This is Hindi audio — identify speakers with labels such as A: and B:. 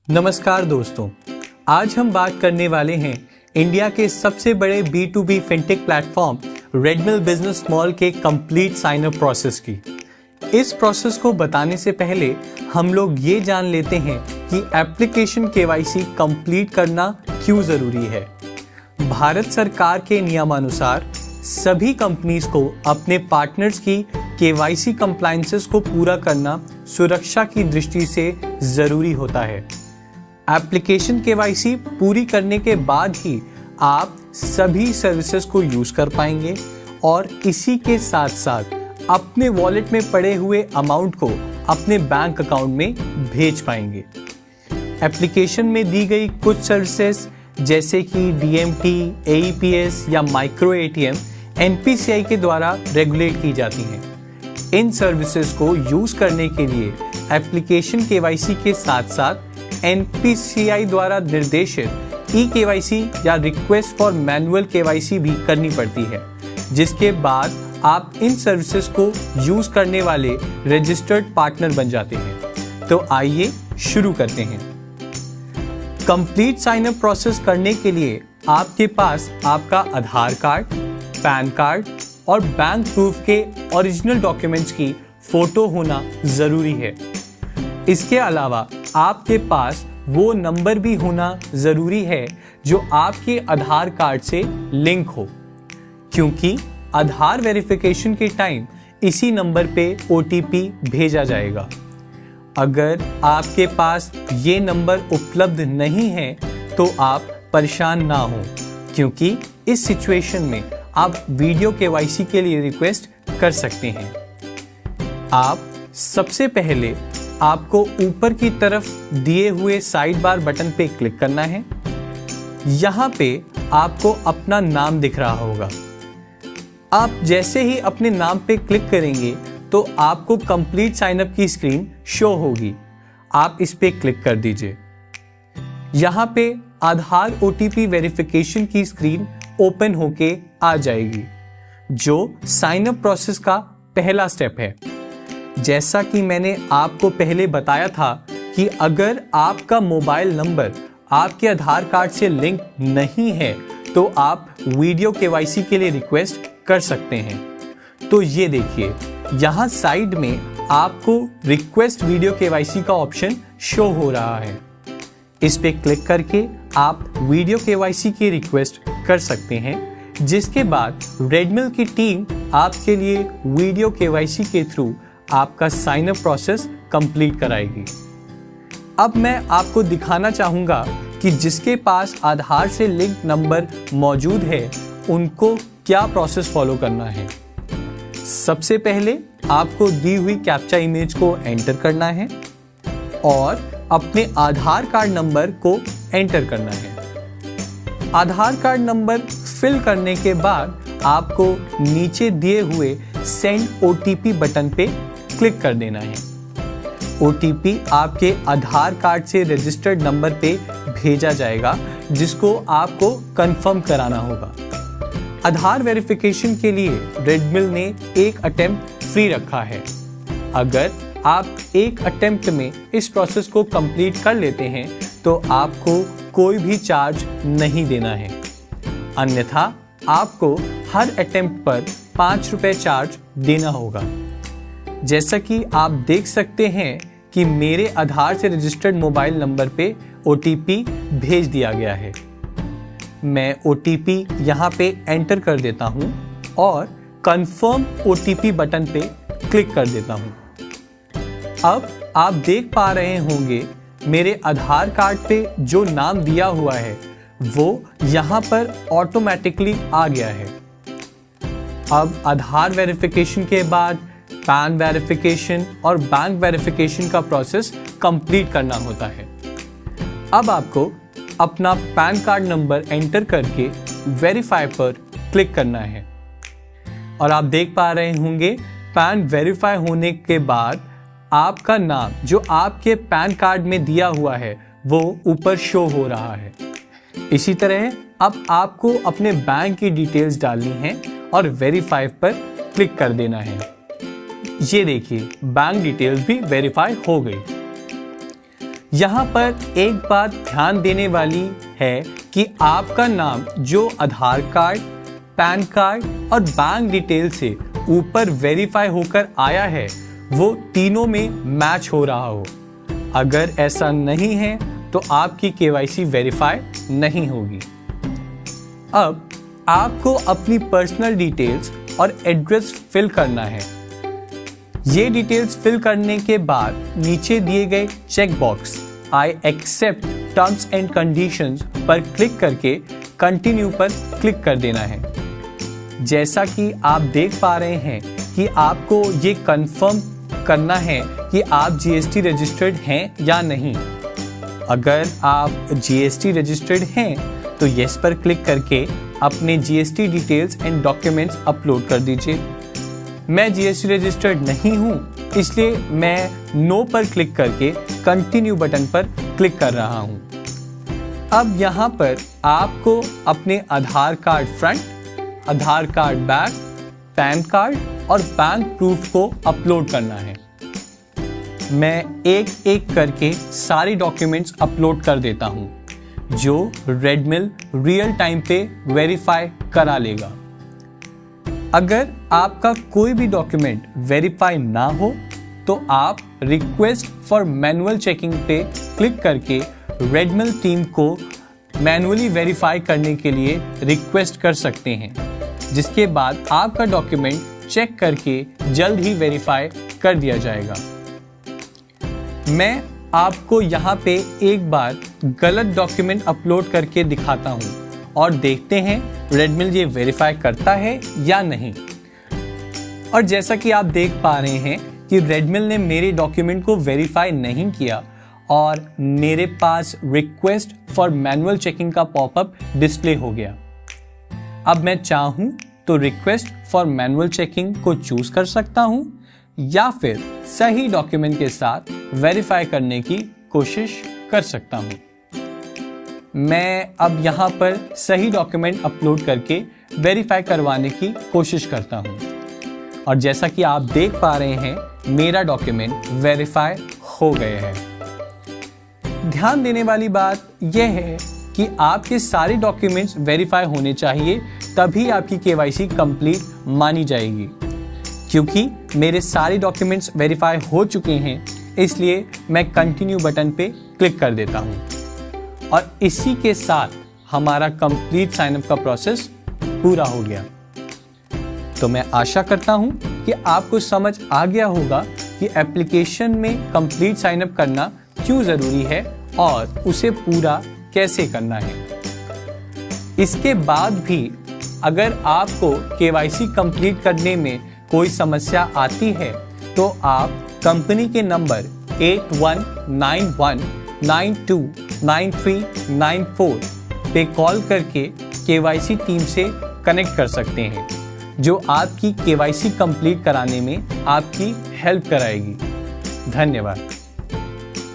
A: नमस्कार दोस्तों, आज हम बात करने वाले हैं इंडिया के सबसे बड़े B2B fintech platform रेडमिल business small के कंप्लीट साइन अप प्रोसेस की। इस प्रोसेस को बताने से पहले हम लोग ये जान लेते हैं कि एप्लीकेशन KYC कंप्लीट करना क्यों जरूरी है। भारत सरकार के नियमानुसार सभी कंपनीज को अपने पार्टनर्स की KYC कंप्लायंसेस को पूरा करना सुरक्षा की दृष्टि से जरूरी होता है। एप्लीकेशन KYC पूरी करने के बाद ही आप सभी सर्विसेज को यूज कर पाएंगे और इसी के साथ साथ अपने वॉलेट में पड़े हुए अमाउंट को अपने बैंक अकाउंट में भेज पाएंगे। एप्लीकेशन में दी गई कुछ सर्विसेज जैसे कि DMT, AEPS या माइक्रो ATM NPCI के द्वारा रेगुलेट की जाती हैं। इन सर्विसेज को यूज करने के लिए एप्लीकेशन KYC के साथ साथ NPCI द्वारा निर्देशित eKYC या रिक्वेस्ट फॉर मैनुअल KYC भी करनी पड़ती है, जिसके बाद आप इन सर्विसेज को यूज करने वाले रजिस्टर्ड पार्टनर बन जाते हैं। तो आइए शुरू करते हैं। कंप्लीट साइन अप प्रोसेस करने के लिए आपके पास आपका आधार कार्ड, पैन कार्ड और बैंक प्रूफ के ओरिजिनल डॉक्यूमेंट्स की फोटो होना जरूरी है। इसके अलावा आपके पास वो नंबर भी होना जरूरी है जो आपके आधार कार्ड से लिंक हो, क्योंकि आधार वेरिफिकेशन के टाइम इसी नंबर पे OTP भेजा जाएगा। अगर आपके पास ये नंबर उपलब्ध नहीं है तो आप परेशान ना हो, क्योंकि इस सिचुएशन में आप वीडियो KYC के लिए रिक्वेस्ट कर सकते हैं। आप सबसे पहले आपको ऊपर की तरफ दिए हुए साइड बार बटन पे क्लिक करना है। यहाँ पे आपको अपना नाम दिख रहा होगा। आप जैसे ही अपने नाम पे क्लिक करेंगे तो आपको कंप्लीट साइन अप की स्क्रीन शो होगी। आप इस पे क्लिक कर दीजिए। यहाँ पे आधार OTP वेरिफिकेशन की स्क्रीन ओपन होके आ जाएगी, जो साइन अप प्रोसेस का पहला स्टेप है। जैसा कि मैंने आपको पहले बताया था कि अगर आपका मोबाइल नंबर आपके आधार कार्ड से लिंक नहीं है तो आप वीडियो KYC के लिए रिक्वेस्ट कर सकते हैं। तो ये देखिए, यहाँ साइड में आपको रिक्वेस्ट वीडियो KYC का ऑप्शन शो हो रहा है। इस पे क्लिक करके आप वीडियो KYC की रिक्वेस्ट कर सकते हैं, जिसके बाद रेडमिल की टीम आपके लिए वीडियो KYC के थ्रू आपका साइन अप प्रोसेस कंप्लीट कराएगी। अब मैं आपको दिखाना चाहूंगा कि जिसके पास आधार से लिंक नंबर मौजूद है उनको क्या प्रोसेस फॉलो करना है। सबसे पहले आपको दी हुई कैप्चा इमेज को एंटर करना है और अपने आधार कार्ड नंबर को एंटर करना है। आधार कार्ड नंबर फिल करने के बाद आपको नीचे दिए हुए सेंड OTP बटन पे क्लिक कर देना है। OTP आपके आधार कार्ड से रजिस्टर्ड नंबर पे भेजा जाएगा, जिसको आपको कंफर्म कराना होगा। आधार वेरिफिकेशन के लिए रेडमिल ने एक अटेम्प्ट फ्री रखा है। अगर आप एक अटेम्प्ट में इस प्रोसेस को कंप्लीट कर लेते हैं तो आपको कोई भी चार्ज नहीं देना है, अन्यथा आपको हर अटेम्प्ट पर 5 रुपए चार्ज देना होगा। जैसा कि आप देख सकते हैं कि मेरे आधार से रजिस्टर्ड मोबाइल नंबर पे OTP भेज दिया गया है। मैं OTP यहाँ पे एंटर कर देता हूँ और कंफर्म OTP बटन पे क्लिक कर देता हूँ। अब आप देख पा रहे होंगे मेरे आधार कार्ड पे जो नाम दिया हुआ है वो यहाँ पर ऑटोमेटिकली आ गया है। अब आधार वेरिफिकेशन के बाद पैन वेरिफिकेशन और बैंक वेरिफिकेशन का प्रोसेस कंप्लीट करना होता है। अब आपको अपना पैन कार्ड नंबर एंटर करके वेरीफाई पर क्लिक करना है और आप देख पा रहे होंगे पैन वेरीफाई होने के बाद आपका नाम जो आपके पैन कार्ड में दिया हुआ है वो ऊपर शो हो रहा है। इसी तरह अब आपको अपने बैंक की डिटेल्स डालनी है और वेरीफाई पर क्लिक कर देना है। ये देखिए, बैंक डिटेल्स भी वेरीफाई हो गई। यहाँ पर एक बात ध्यान देने वाली है कि आपका नाम जो आधार कार्ड, पैन कार्ड और बैंक डिटेल से ऊपर वेरीफाई होकर आया है वो तीनों में मैच हो रहा हो। अगर ऐसा नहीं है तो आपकी केवाईसी वेरीफाई नहीं होगी। अब आपको अपनी पर्सनल डिटेल्स और एड्रेस फिल करना है। ये डिटेल्स फिल करने के बाद नीचे दिए गए check box I accept terms and conditions पर क्लिक करके कंटिन्यू पर क्लिक कर देना है। जैसा कि आप देख पा रहे हैं कि आपको ये कंफर्म करना है कि आप जीएसटी रजिस्टर्ड हैं या नहीं। अगर आप जीएसटी रजिस्टर्ड हैं तो यस पर क्लिक करके अपने GST details and documents upload कर दीजिए। मैं जीएसटी रजिस्टर्ड नहीं हूं, इसलिए मैं नो पर क्लिक करके कंटिन्यू बटन पर क्लिक कर रहा हूं। अब यहां पर आपको अपने आधार कार्ड फ्रंट, आधार कार्ड बैक, पैन कार्ड और बैंक प्रूफ को अपलोड करना है। मैं एक एक करके सारे डॉक्यूमेंट्स अपलोड कर देता हूं जो रेडमिल रियल टाइम पे वेरीफाई करा लेगा। अगर आपका कोई भी डॉक्यूमेंट वेरीफाई ना हो तो आप रिक्वेस्ट फॉर मैनुअल चेकिंग पे क्लिक करके रेडमिल टीम को मैनुअली वेरीफाई करने के लिए रिक्वेस्ट कर सकते हैं, जिसके बाद आपका डॉक्यूमेंट चेक करके जल्द ही वेरीफाई कर दिया जाएगा। मैं आपको यहाँ पे एक बार गलत डॉक्यूमेंट अपलोड करके दिखाता हूँ और देखते हैं रेडमिल ये वेरीफाई करता है या नहीं। और जैसा कि आप देख पा रहे हैं कि रेडमिल ने मेरे डॉक्यूमेंट को वेरीफाई नहीं किया और मेरे पास रिक्वेस्ट फॉर मैनुअल चेकिंग का पॉपअप डिस्प्ले हो गया। अब मैं चाहूँ तो रिक्वेस्ट फॉर मैनुअल चेकिंग को चूज कर सकता हूँ या फिर सही डॉक्यूमेंट के साथ वेरीफाई करने की कोशिश कर सकता हूँ। मैं अब यहाँ पर सही डॉक्यूमेंट अपलोड करके वेरीफाई करवाने की कोशिश करता हूँ और जैसा कि आप देख पा रहे हैं मेरा डॉक्यूमेंट वेरीफाई हो गए हैं। ध्यान देने वाली बात यह है कि आपके सारे डॉक्यूमेंट्स वेरीफाई होने चाहिए, तभी आपकी केवाईसी कंप्लीट मानी जाएगी। क्योंकि मेरे सारे डॉक्यूमेंट्स वेरीफाई हो चुके हैं, इसलिए मैं कंटिन्यू बटन पे क्लिक कर देता हूं और इसी के साथ हमारा कंप्लीट साइनअप का प्रोसेस पूरा हो गया। तो मैं आशा करता हूं कि आपको समझ आ गया होगा कि एप्लीकेशन में कंप्लीट साइनअप करना क्यों ज़रूरी है और उसे पूरा कैसे करना है। इसके बाद भी अगर आपको केवाईसी कंप्लीट करने में कोई समस्या आती है तो आप कंपनी के नंबर 8191929394 पे कॉल करके केवाईसी टीम से कनेक्ट कर सकते हैं, जो आपकी केवाईसी कंप्लीट कराने में आपकी हेल्प कराएगी। धन्यवाद।